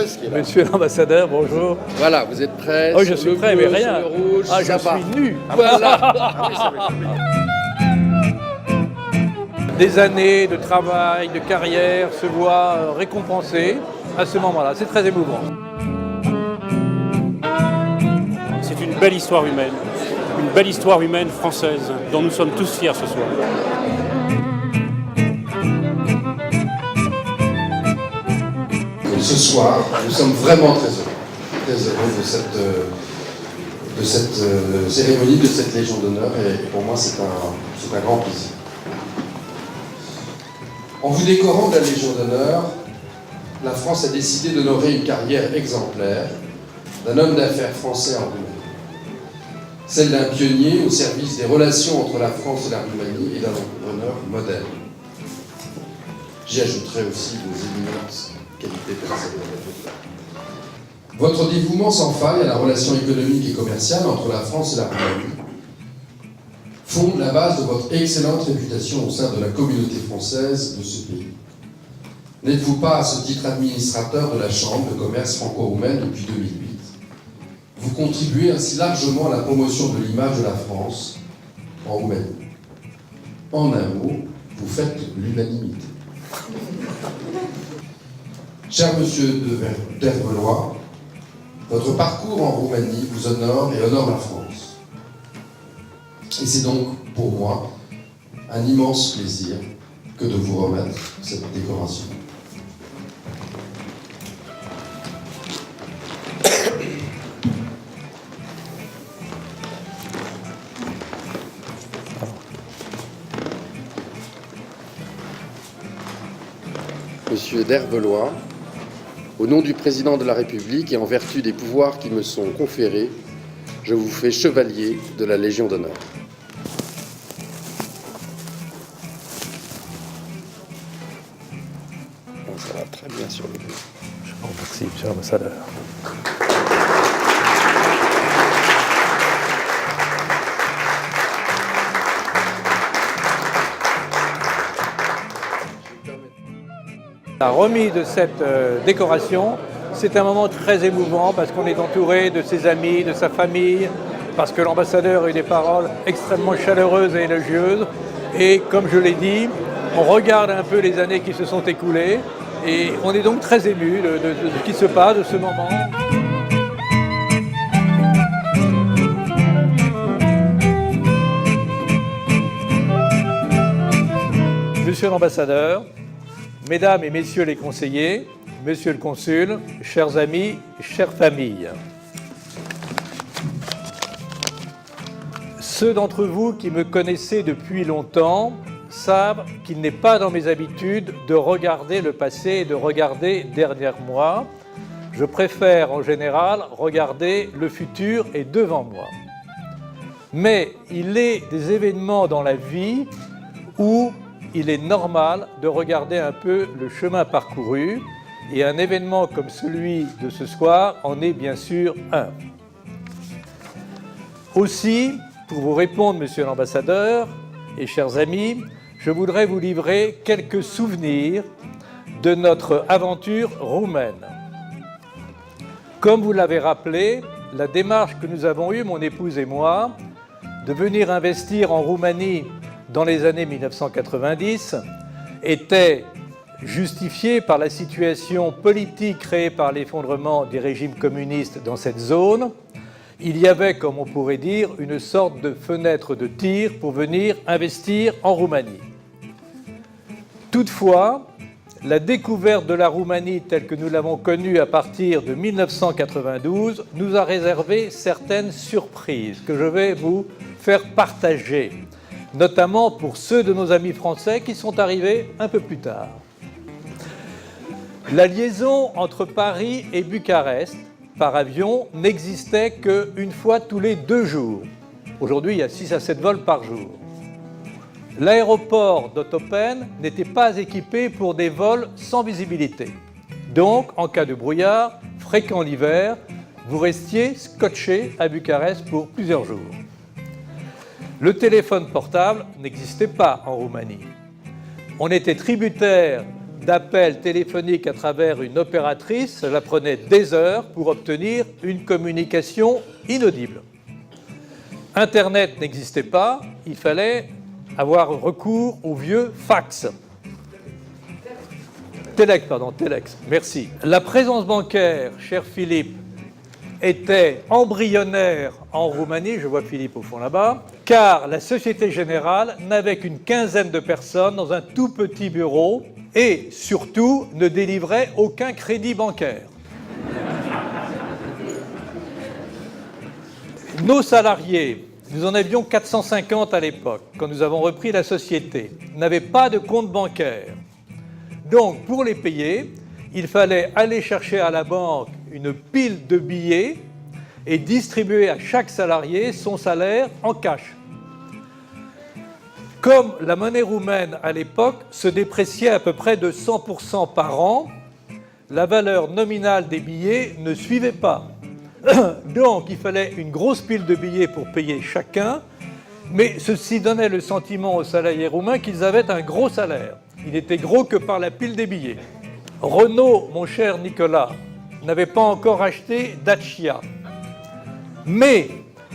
presse qui est là. Monsieur l'ambassadeur, bonjour. Voilà, vous êtes prêts? Oh, je suis prêt, mais rien. Sur le rouge, Ah, je ça va. suis nu. Voilà. Ah oui, ça va être compliqué. Des années de travail, de carrière se voient récompensées à ce moment-là. C'est très émouvant. C'est une belle histoire humaine française, dont nous sommes tous fiers ce soir. Ce soir, nous sommes vraiment très heureux de cette cérémonie, de cette Légion d'honneur, et pour moi c'est un grand plaisir. En vous décorant de la Légion d'honneur, la France a décidé d'honorer une carrière exemplaire d'un homme d'affaires français en Roumanie. Celle d'un pionnier au service des relations entre la France et la Roumanie et d'un entrepreneur moderne. J'y ajouterai aussi vos éminentes qualités personnelles. Votre dévouement sans faille à la relation économique et commerciale entre la France et la Roumanie fonde la base de votre excellente réputation au sein de la communauté française de ce pays. N'êtes-vous pas à ce titre administrateur de la Chambre de commerce franco-roumaine depuis 2008 ? Vous contribuez ainsi largement à la promotion de l'image de la France en Roumanie. En un mot, vous faites l'unanimité. Cher monsieur d'Hervelois, votre parcours en Roumanie vous honore et honore la France. Et c'est donc pour moi un immense plaisir que de vous remettre cette décoration. Monsieur d'Hervelois, au nom du président de la République et en vertu des pouvoirs qui me sont conférés, je vous fais chevalier de la Légion d'honneur. Ça va très bien sur le dos. Je vous remercie, monsieur l'ambassadeur. La remise de cette décoration, c'est un moment très émouvant parce qu'on est entouré de ses amis, de sa famille, parce que l'ambassadeur a eu des paroles extrêmement chaleureuses et élogieuses. Et comme je l'ai dit, on regarde un peu les années qui se sont écoulées et on est donc très ému de ce qui se passe, de ce moment. Monsieur l'ambassadeur, Mesdames et Messieurs les conseillers, Monsieur le consul, chers amis, chères familles. Ceux d'entre vous qui me connaissez depuis longtemps savent qu'il n'est pas dans mes habitudes de regarder le passé et de regarder derrière moi. Je préfère en général regarder le futur et devant moi. Mais il est des événements dans la vie où il est normal de regarder un peu le chemin parcouru et un événement comme celui de ce soir en est bien sûr un. Aussi, pour vous répondre, monsieur l'ambassadeur et chers amis, je voudrais vous livrer quelques souvenirs de notre aventure roumaine. Comme vous l'avez rappelé, la démarche que nous avons eue, mon épouse et moi, de venir investir en Roumanie dans les années 1990 était justifiée par la situation politique créée par l'effondrement des régimes communistes dans cette zone. Il y avait, comme on pourrait dire, une sorte de fenêtre de tir pour venir investir en Roumanie. Toutefois, la découverte de la Roumanie telle que nous l'avons connue à partir de 1992 nous a réservé certaines surprises que je vais vous faire partager, notamment pour ceux de nos amis français qui sont arrivés un peu plus tard. La liaison entre Paris et Bucarest par avion n'existait qu'une fois tous les 2 jours. Aujourd'hui, il y a 6 à 7 vols par jour. L'aéroport d'Otopeni n'était pas équipé pour des vols sans visibilité. Donc, en cas de brouillard, fréquent l'hiver, vous restiez scotché à Bucarest pour plusieurs jours. Le téléphone portable n'existait pas en Roumanie. On était tributaire d'appels téléphoniques à travers une opératrice, cela prenait des heures pour obtenir une communication inaudible. Internet n'existait pas, il fallait avoir recours au vieux fax. Telex, merci. La présence bancaire, cher Philippe, était embryonnaire en Roumanie, je vois Philippe au fond là-bas, car la Société Générale n'avait qu'une quinzaine de personnes dans un tout petit bureau et surtout ne délivrait aucun crédit bancaire. Nos salariés, nous en avions 450 à l'époque, quand nous avons repris la société, n'avaient pas de compte bancaire. Donc, pour les payer, il fallait aller chercher à la banque une pile de billets et distribuer à chaque salarié son salaire en cash. Comme la monnaie roumaine à l'époque se dépréciait à peu près de 100% par an, la valeur nominale des billets ne suivait pas. Donc, il fallait une grosse pile de billets pour payer chacun, mais ceci donnait le sentiment aux salariés roumains qu'ils avaient un gros salaire. Il était gros que par la pile des billets. Renault, mon cher Nicolas, n'avait pas encore acheté Dacia. Mais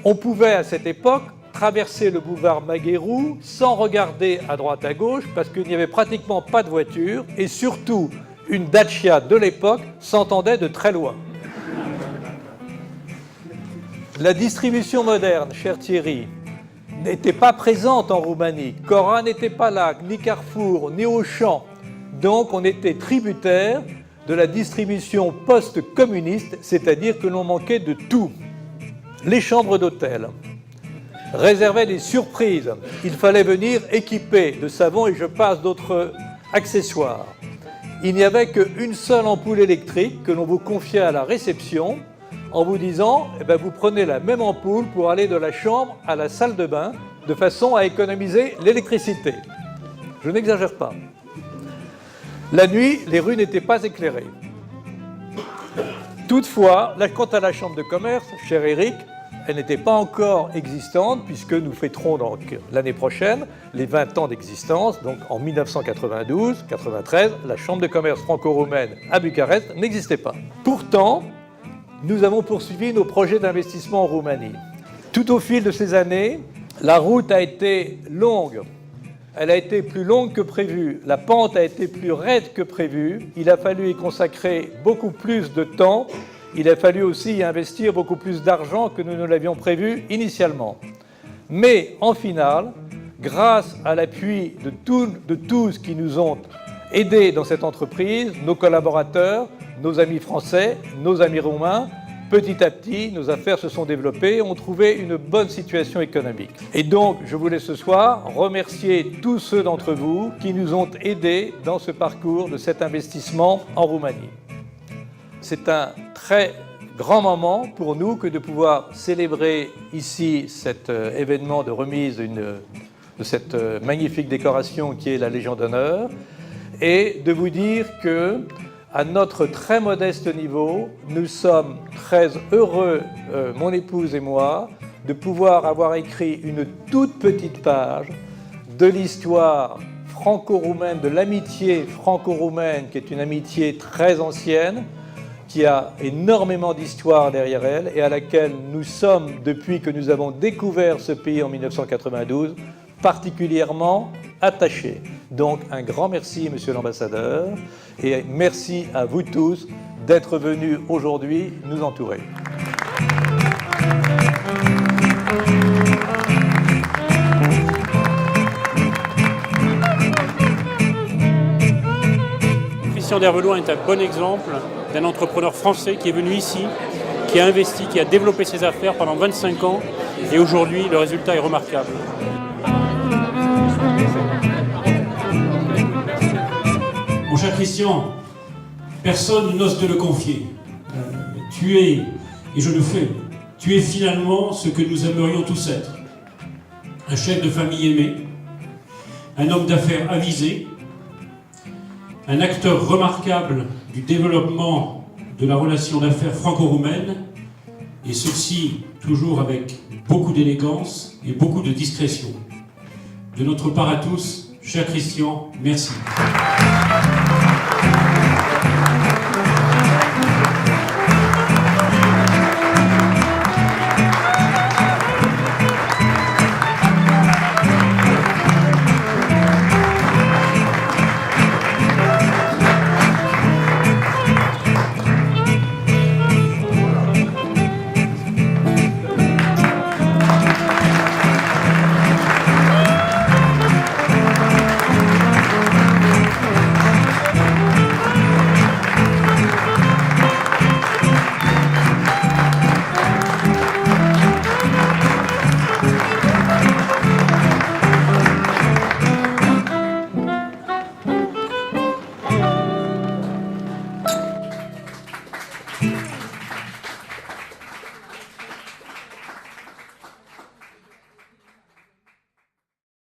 on pouvait à cette époque traverser le boulevard Maguérou sans regarder à droite à gauche parce qu'il n'y avait pratiquement pas de voiture et surtout une Dacia de l'époque s'entendait de très loin. La distribution moderne, cher Thierry, n'était pas présente en Roumanie. Cora n'était pas là, ni Carrefour, ni Auchan. Donc on était tributaire de la distribution post-communiste, c'est-à-dire que l'on manquait de tout. Les chambres d'hôtel réservaient des surprises. Il fallait venir équipé de savon et je passe d'autres accessoires. Il n'y avait qu'une seule ampoule électrique que l'on vous confiait à la réception en vous disant vous prenez la même ampoule pour aller de la chambre à la salle de bain de façon à économiser l'électricité. Je n'exagère pas. La nuit, les rues n'étaient pas éclairées. Toutefois, quant à la chambre de commerce, cher Éric, elle n'était pas encore existante puisque nous fêterons donc l'année prochaine les 20 ans d'existence. Donc en 1992-93, la chambre de commerce franco-roumaine à Bucarest n'existait pas. Pourtant, nous avons poursuivi nos projets d'investissement en Roumanie. Tout au fil de ces années, la route a été longue. Elle a été plus longue que prévu. La pente a été plus raide que prévu. Il a fallu y consacrer beaucoup plus de temps. Il a fallu aussi y investir beaucoup plus d'argent que nous ne l'avions prévu initialement. Mais en finale, grâce à l'appui de tous qui nous ont aidés dans cette entreprise, nos collaborateurs, nos amis français, nos amis roumains, petit à petit, nos affaires se sont développées et ont trouvé une bonne situation économique. Et donc, je voulais ce soir remercier tous ceux d'entre vous qui nous ont aidés dans ce parcours de cet investissement en Roumanie. C'est un très grand moment pour nous que de pouvoir célébrer ici cet événement de remise de cette magnifique décoration qui est la Légion d'honneur et de vous dire que à notre très modeste niveau, nous sommes très heureux, mon épouse et moi, de pouvoir avoir écrit une toute petite page de l'histoire franco-roumaine, de l'amitié franco-roumaine, qui est une amitié très ancienne, qui a énormément d'histoire derrière elle et à laquelle nous sommes, depuis que nous avons découvert ce pays en 1992, particulièrement attachés. Donc un grand merci, monsieur l'ambassadeur, et merci à vous tous d'être venus aujourd'hui nous entourer. Christian d'Hervelois est un bon exemple d'un entrepreneur français qui est venu ici, qui a investi, qui a développé ses affaires pendant 25 ans, et aujourd'hui, le résultat est remarquable. Mon cher Christian, personne n'ose te le confier. Tu es, et je le fais, tu es finalement ce que nous aimerions tous être. Un chef de famille aimé, un homme d'affaires avisé, un acteur remarquable du développement de la relation d'affaires franco-roumaine, et ceci toujours avec beaucoup d'élégance et beaucoup de discrétion. De notre part à tous, cher Christian, merci.